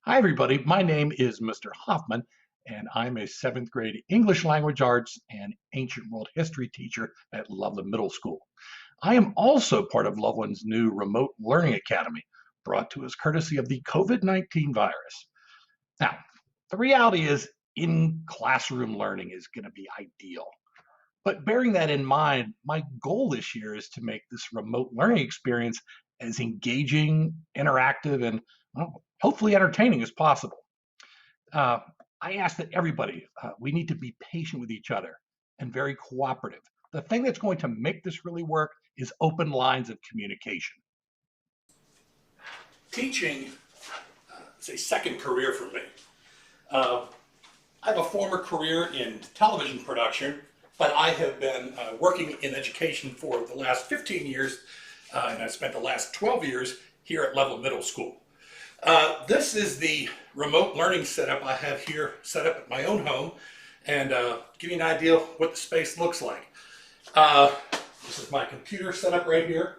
Hi, everybody. My name is Mr. Hoffman, and I'm a seventh grade English language arts and ancient world history teacher at Loveland Middle School. I am also part of Loveland's new remote learning academy, brought to us courtesy of the COVID-19 virus. Now, the reality is, in classroom learning is going to be ideal. But bearing that in mind, my goal this year is to make this remote learning experience as engaging, interactive, and hopefully entertaining as possible. Uh, I ask that everybody, we need to be patient with each other and very cooperative. The thing that's going to make this really work is open lines of communication. Teaching is a second career for me. Uh, I have a former career in television production, but I have been working in education for the last 15 years, and I spent the last 12 years here at Loveland Middle School. This is the remote learning setup I have here set up at my own home, and give you an idea of what the space looks like. This is my computer set up right here,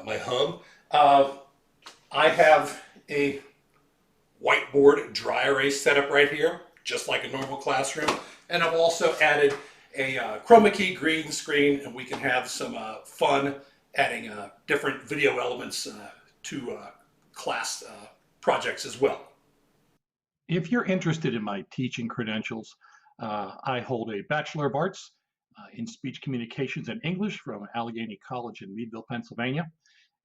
my hub. I have a whiteboard dry erase set up right here, just like a normal classroom. And I've also added a chroma key green screen, and we can have some fun adding different video elements to class projects as well. If you're interested in my teaching credentials, I hold a Bachelor of Arts in Speech Communications and English from Allegheny College in Meadville, Pennsylvania.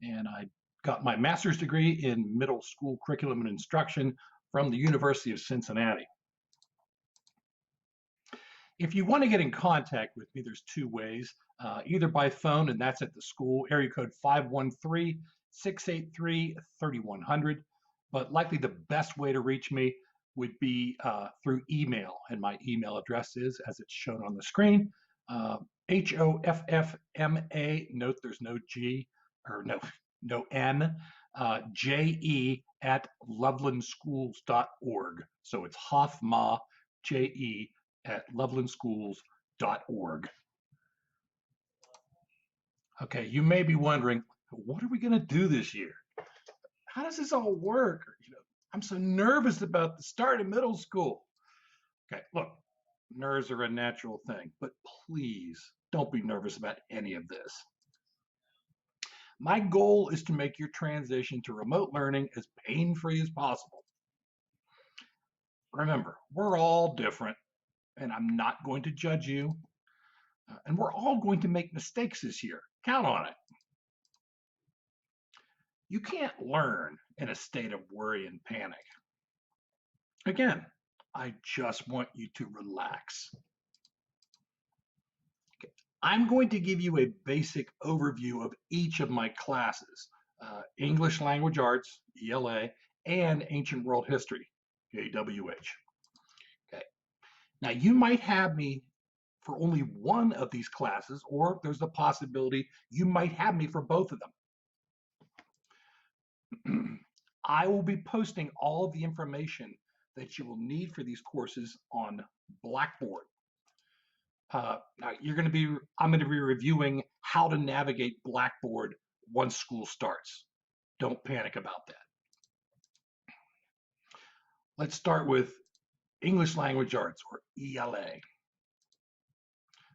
And I got my master's degree in middle school curriculum and instruction from the University of Cincinnati. If you want to get in contact with me, there's two ways, either by phone, and that's at the school, area code 513-683-3100. But likely the best way to reach me would be through email. And my email address is, as it's shown on the screen, HOFFMA, note there's no G, or no N, JE at lovelandschools.org. So it's Hoffma, JE at lovelandschools.org. Okay, you may be wondering, what are we going to do this year? How does this all work? I'm so nervous about the start of middle school. Okay, look, nerves are a natural thing, but please don't be nervous about any of this. My goal is to make your transition to remote learning as pain-free as possible. Remember, we're all different, and I'm not going to judge you. And we're all going to make mistakes this year. Count on it. You can't learn in a state of worry and panic. Again, I just want you to relax. Okay. I'm going to give you a basic overview of each of my classes, English Language Arts, ELA, and Ancient World History, AWH. Okay. Now, you might have me for only one of these classes, or there's a possibility you might have me for both of them. I will be posting all of the information that you will need for these courses on Blackboard. I'm going to be reviewing how to navigate Blackboard once school starts. Don't panic about that. Let's start with English Language Arts, or ELA.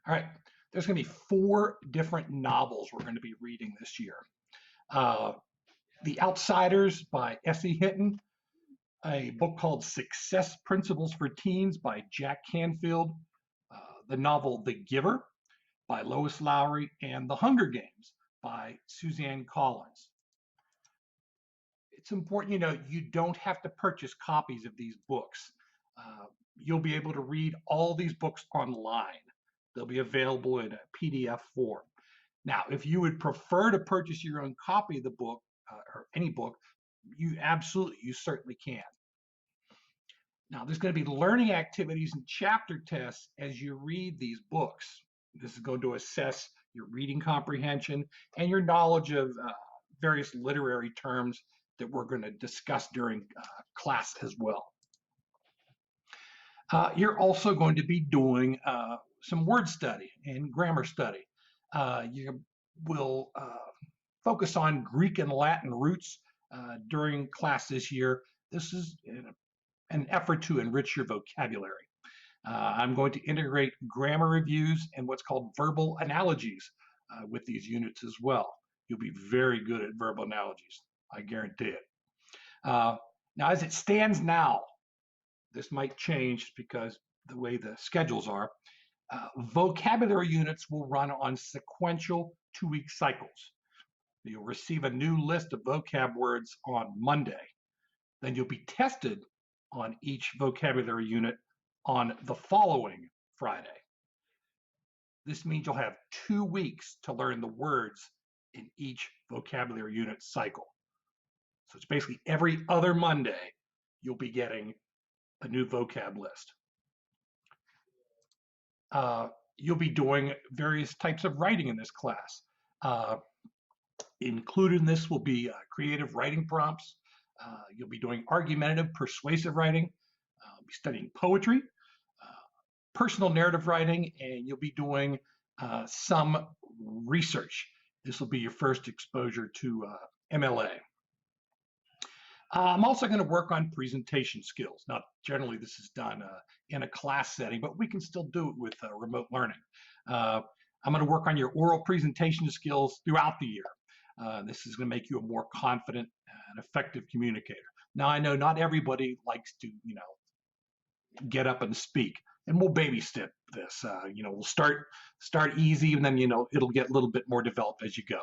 All right, there's going to be 4 different novels we're going to be reading this year. The Outsiders by S.E. Hinton, a book called Success Principles for Teens by Jack Canfield, the novel The Giver by Lois Lowry, and The Hunger Games by Suzanne Collins. It's important, you don't have to purchase copies of these books. You'll be able to read all these books online. They'll be available in a PDF form. Now, if you would prefer to purchase your own copy of the book, or any book, you certainly can. Now, there's going to be learning activities and chapter tests as you read these books. This is going to assess your reading comprehension and your knowledge of various literary terms that we're going to discuss during class as well. You're also going to be doing some word study and grammar study. You will focus on Greek and Latin roots during class this year. This is an effort to enrich your vocabulary. I'm going to integrate grammar reviews and what's called verbal analogies with these units as well. You'll be very good at verbal analogies, I guarantee it. Now, as it stands now, this might change because the way the schedules are. Vocabulary units will run on sequential 2-week cycles. You'll receive a new list of vocab words on Monday. Then you'll be tested on each vocabulary unit on the following Friday. This means you'll have 2 weeks to learn the words in each vocabulary unit cycle. So it's basically every other Monday, you'll be getting a new vocab list. You'll be doing various types of writing in this class. Included in this will be creative writing prompts. You'll be doing argumentative, persuasive writing. You'll be studying poetry, personal narrative writing, and you'll be doing some research. This will be your first exposure to MLA. I'm also going to work on presentation skills. Now, generally this is done in a class setting, but we can still do it with remote learning. I'm going to work on your oral presentation skills throughout the year. This is going to make you a more confident and effective communicator. Now, I know not everybody likes to, get up and speak, and we'll baby step this. We'll start easy, and then, it'll get a little bit more developed as you go.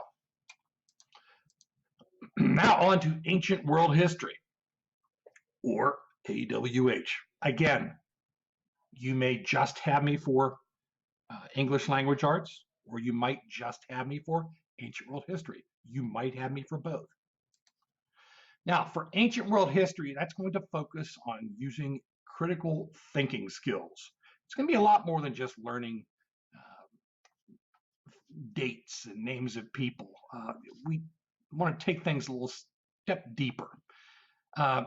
Now on to ancient world history, or AWH. Again, you may just have me for English language arts, or you might just have me for ancient world history. You might have me for both. Now, for ancient world history, that's going to focus on using critical thinking skills. It's going to be a lot more than just learning dates and names of people. We want to take things a little step deeper.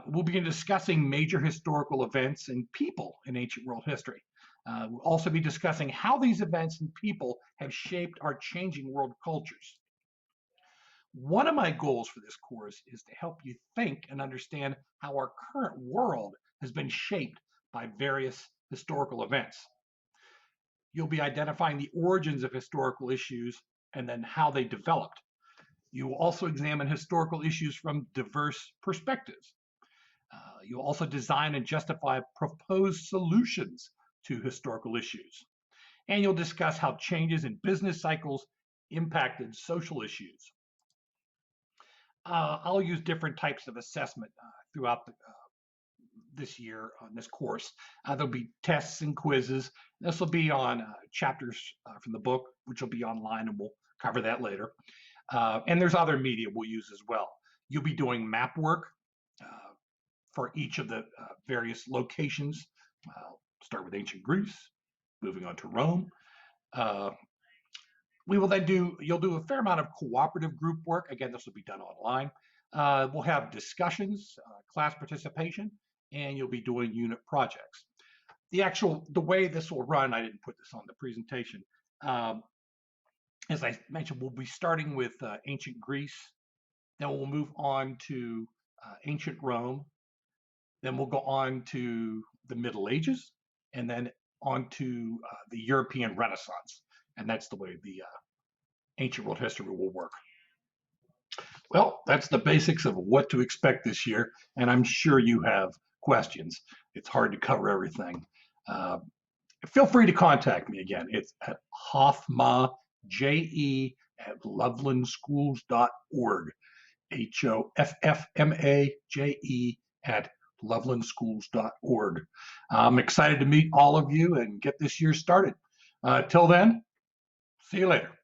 We'll begin discussing major historical events and people in ancient world history. We'll also be discussing how these events and people have shaped our changing world cultures. One of my goals for this course is to help you think and understand how our current world has been shaped by various historical events. You'll be identifying the origins of historical issues and then how they developed. You will also examine historical issues from diverse perspectives. You'll also design and justify proposed solutions to historical issues. And you'll discuss how changes in business cycles impacted social issues. I'll use different types of assessment throughout this year on this course. There'll be tests and quizzes. This will be on chapters from the book, which will be online, and we'll cover that later. And there's other media we'll use as well. You'll be doing map work for each of the various locations. Start with ancient Greece, moving on to Rome. You'll do a fair amount of cooperative group work. Again, this will be done online. We'll have discussions, class participation, and you'll be doing unit projects. The way this will run, I didn't put this on the presentation. As I mentioned, we'll be starting with ancient Greece, then we'll move on to ancient Rome, then we'll go on to the Middle Ages, and then on to the European Renaissance. And that's the way the ancient world history will work. Well, that's the basics of what to expect this year, and I'm sure you have questions. It's hard to cover everything. Feel free to contact me again. It's at hoffmaje@lovelandschools.org. hoffmaje@lovelandschools.org. I'm excited to meet all of you and get this year started. Till then, see you later.